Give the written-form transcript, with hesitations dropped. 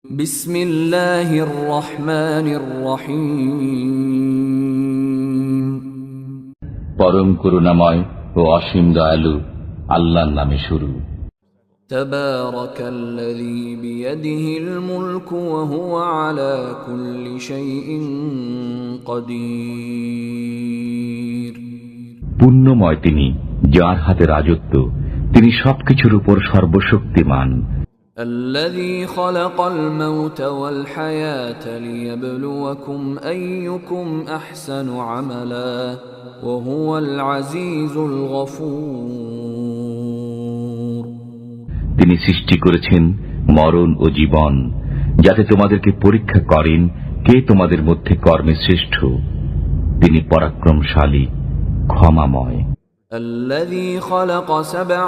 বিসমিল্লাহির রহমানির রহিম। পরম করুণাময় ও অসীম দয়ালু আল্লাহর নামে শুরু। তাবারাকাল্লাযী বিয়াদিহিল মুলকু ওয়া হুয়া আলা কুল্লি শাইইন কাদির। পুণ্যময় তিনি, যার হাতে রাজত্ব, তিনি সবকিছুর উপর সর্বশক্তিমান। الذي خلق الموت والحياة ليبلوكم أيكم أحسن عملا وهو العزيز الغفور। তিনি সৃষ্টি করেছেন মরণ ও জীবন, যাতে তোমাদেরকে পরীক্ষা করেন কে তোমাদের মধ্যে কর্মে শ্রেষ্ঠ। তিনি পরাক্রমশালী, ক্ষমাময়। الذي خلق سبع